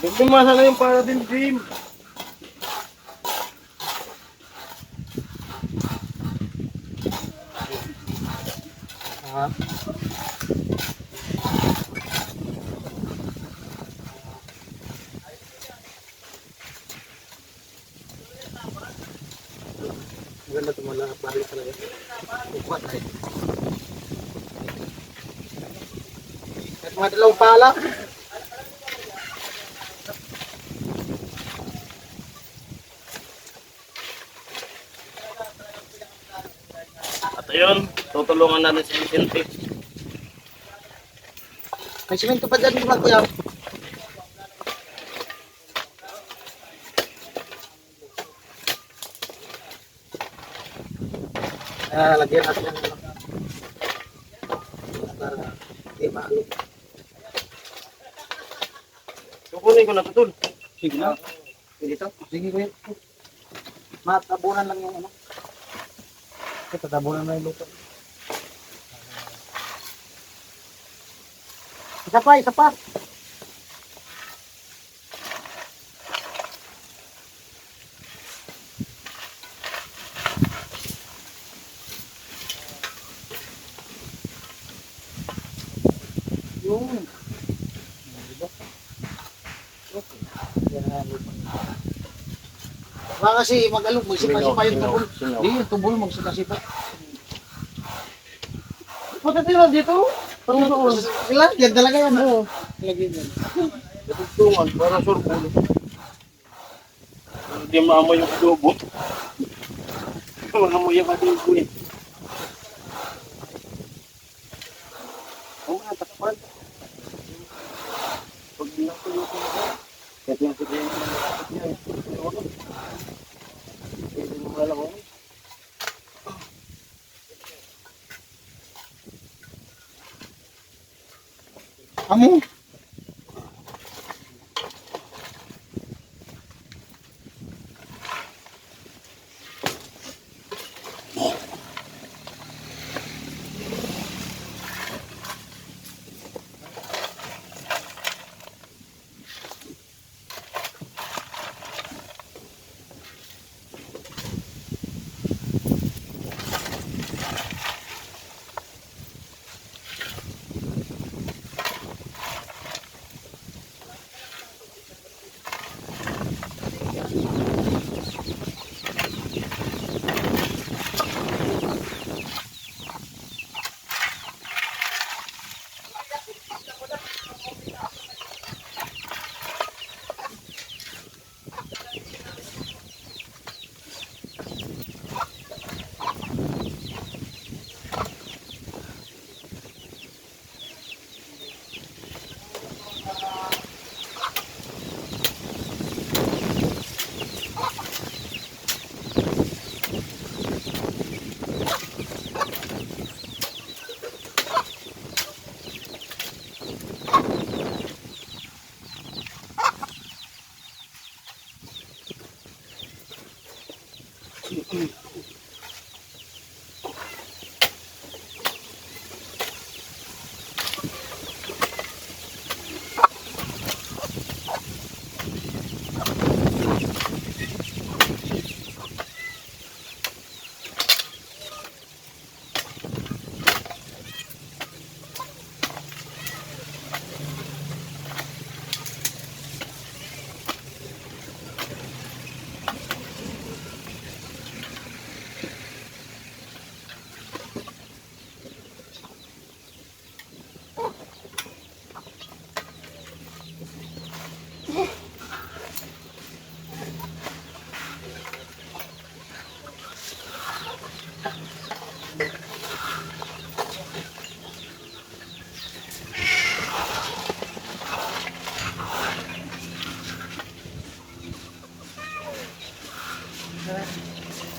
Bumasa na yung para din, Jim. Ha? Maganda tumala, balik talaga. Upat na ito. At mga dalawang pala. At ayun, tutulungan natin si Vicente. May simento pa dyan mga kuya. Lagyan natin ng ano. Para hindi maalo. Kukunin ko na ito, Tol. Sige na. Dito? Sige ko yun. Matabunan lang yung ano. Tatabunan na yung luto. Isa pa, isa pa. Yung. Baka kasi mag-alog, magsipasipa pa yung tubol. Hindi, yung tubol magsipasipa. Punta tayo dito. Sila, yan talaga yan. Oo. Lagyan yan. Tutulungan para surbol. Hindi maamoy yung adobo. Maamoy yung adobo eh. Oo nga, takpan. Pag binatuloy ko na. Kaya yung sige yung malapit niya eh. Pwede mo malakong. Amo?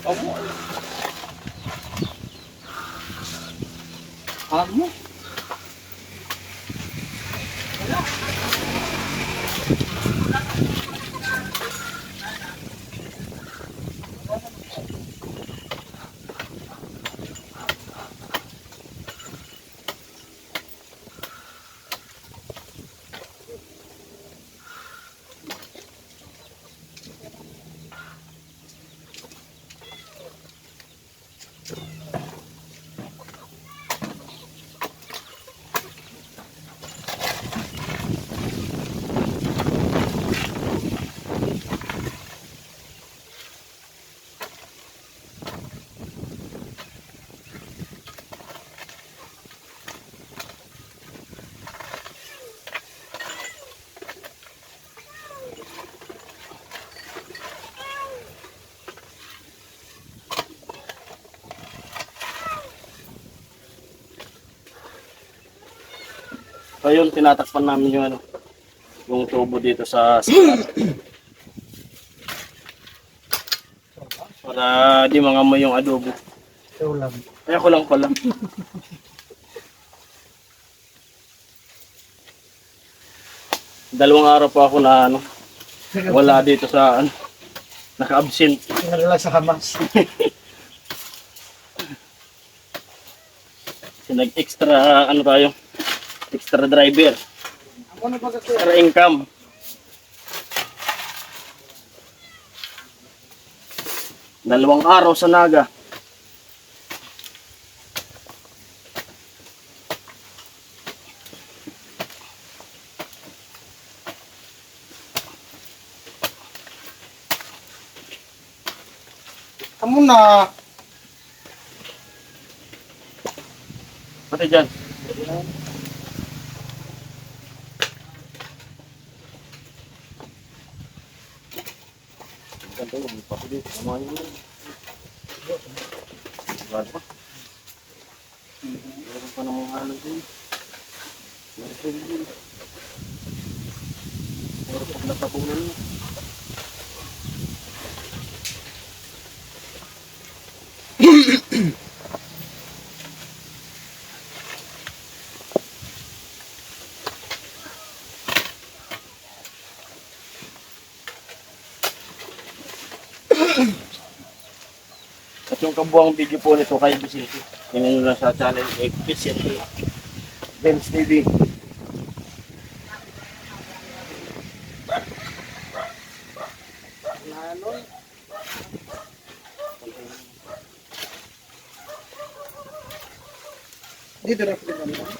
Amo. Amo. Ngayon, tinatakpan namin yung ano, yung tubo dito sa sala. Para di mangamoy yung adobo. Ito lang. Kaya ko lang pala. Dalawang araw pa ako na ano, wala dito sa ano, naka-absent. Tingnan lang sa Hamas. Kasi nag-extra ano tayo, extra driver, Ako na pag extra income. Dalawang araw sa Naga. Amo na. Pati dyan. Ganito yung papili. Samahan nyo. Sigurado pa. Meron pa namang halang din. Meron pa din. Meron pa natapunan mo. At yung kabuang video po nito kay Vicente. Tingnan nyo lang sa channel kay Vicente Benz TV. Dito na pilihan.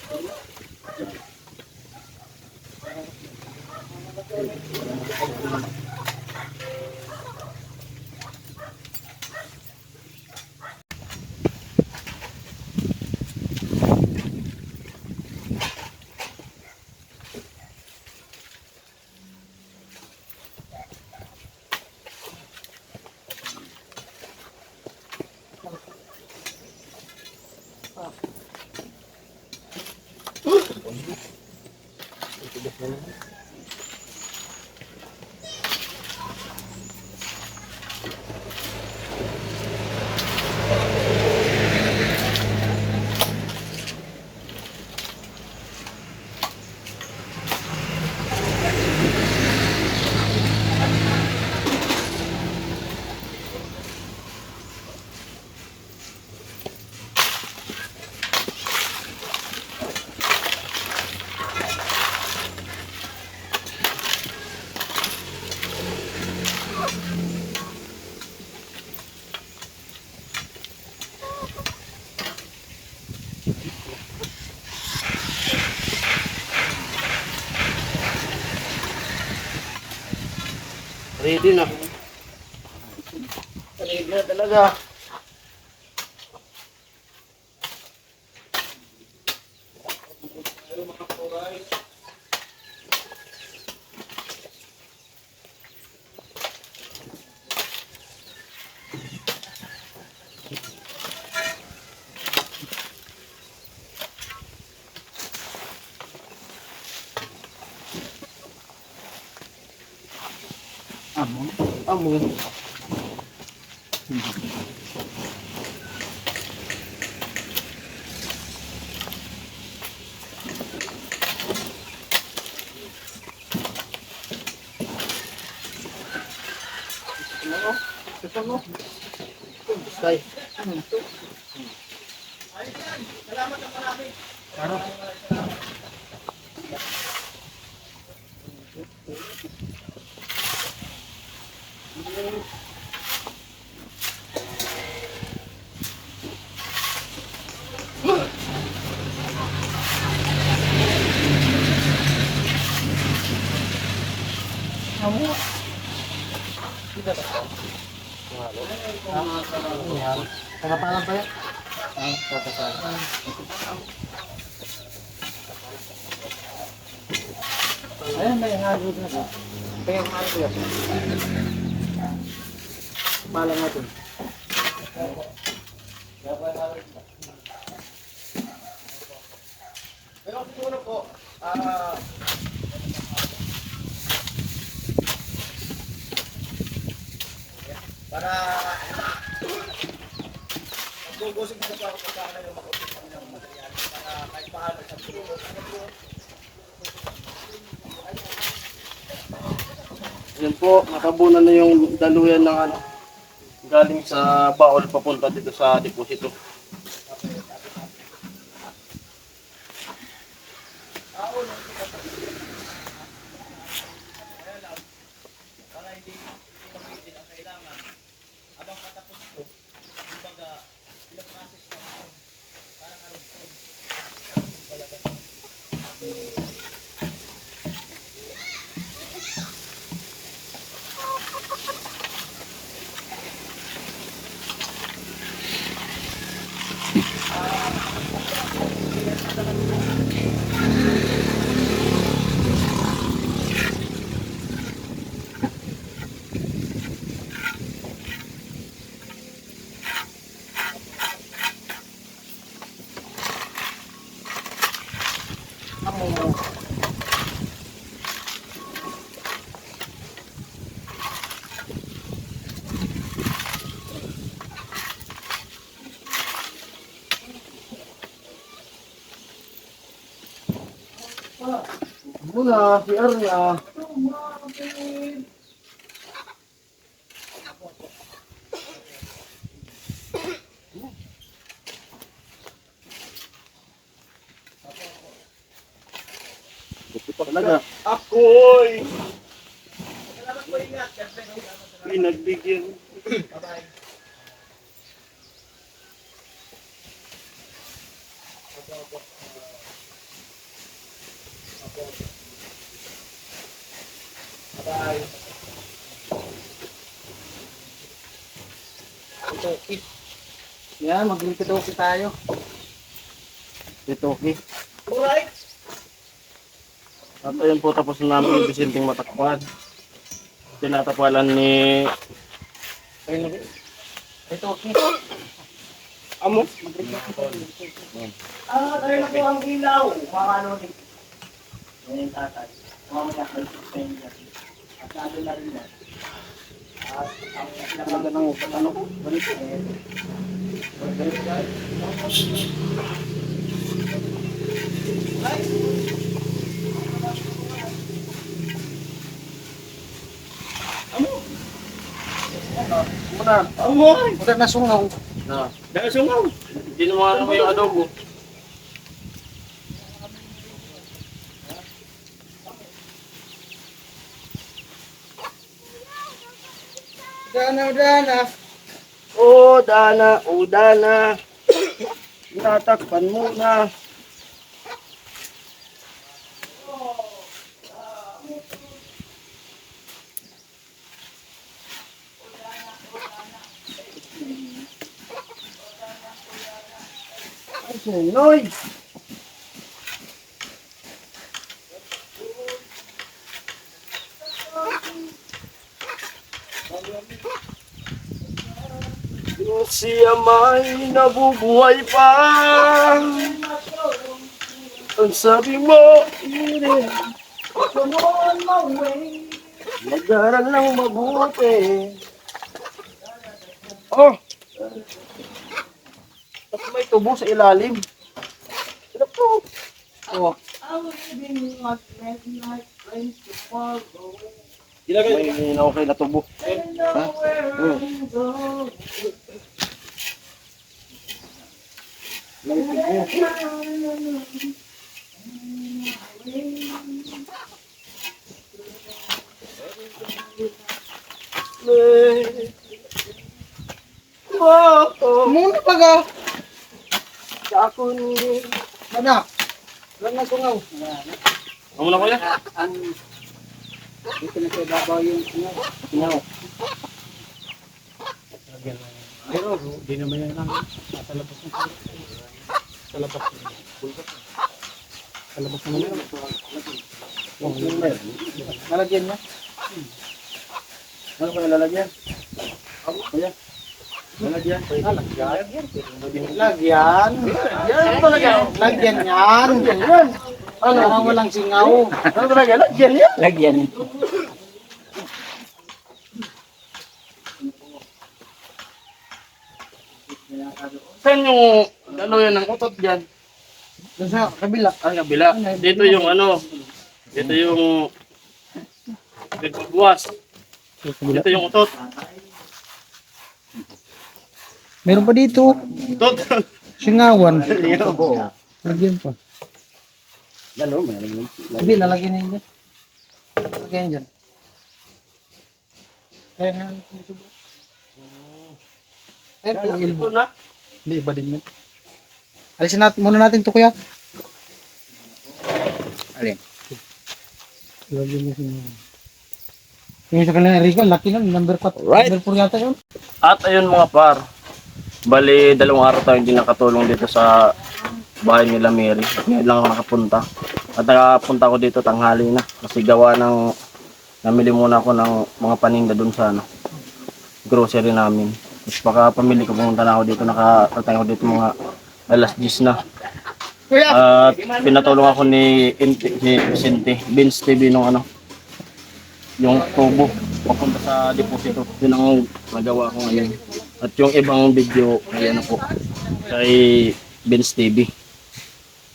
Ready na. Ready na talaga. Amo. Tay. Tagapalan pa yan? Ayan, may hagod na siya. Kaya yung hagod yan. Palang natin. Pero siguro po, Yan po, nakabunan na yung daluyan ng ano, galing sa baol papunta dito sa deposito. Muna, si Arya. Talaga. Ako'y pinagbigyan. Yan, mag-rikitoki tayo. Ito, okay. Alright. At ayun po, tapos na namin yung Bisinting Matakpan. Tinatapalan ni... Ito, okay. Amo? Tayo na po ang ilaw. Mga ano rin. Yan yung tatay. Mamaya kayo sa penya. At lalo na rin yan. At ang pinakaga ng ano, balik eh. Balik guys. Muna. Amoy! Muna na sungaw. Na. Dahil sungaw. Hindi naman ano yung adobo. Dana. O Dana. Natakpan muna. Ay, Noy! Yung siya may nabubuhay pa. Ang sabi mo, hindi. Mag-aral lang mabuti. Oh! Tapos may tubo sa ilalim. Sino po? Oh. May okay na tubo. Ha? May tubo. Muna pa ga. Ako ni... Mana? Lang na sungaw. Ano na kuya? Dito na sa babaw yung sungaw. Pero di naman yan lang. Nasa labas ng sa labas. Sa labas ng lalagyan na. Ano kaya lalagyan? Kuya? Lalagyan? Lagyan talaga. Lagyan yan. Para walang singaw. Ano talaga? Lagyan yan. Lagyan. Saan yung ano yan ng utot dyan? Doon sa kabila. Ang kabila. Dito yung ano. Dito yung nagbubuwas. Dito yung utot. Meron pa dito. Utot. Singawan. Oo. Lagyan pa. Ano, meron. Hindi, lalagyan na yun dyan. Lagyan dyan. Kaya nga. Yung Ito ilbo. na. Hindi, iba din yun. Alisin natin, muna natin ito kuya. Alin? Lagyan mo singawan. Yung sa kanila, Rico, laki nun. Number 4. Right. Number 4 yata yun. At ayun mga par. Bali, 2 araw tayo hindi nakatulong dito sa bahay nila Mary. Ngayon lang ako nakapunta. At nakapunta ako dito tanghali na. Kasi gawa ng namili muna ako ng mga paninda dun sa ano, grocery namin. Tapos baka pamili ko pumunta na ako dito. Nakatating ako dito mga alas 10 na. At pinatulong ako ni Vicente, Vince TV nung ano, yung tubo papunta sa deposito. Yun ang nagawa ko ngayon. At yung ibang video, ayan na po, kay Vince TV.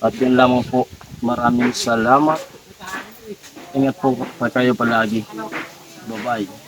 At yun lamang po. Maraming salamat. Ingat po kayo palagi. Bye-bye.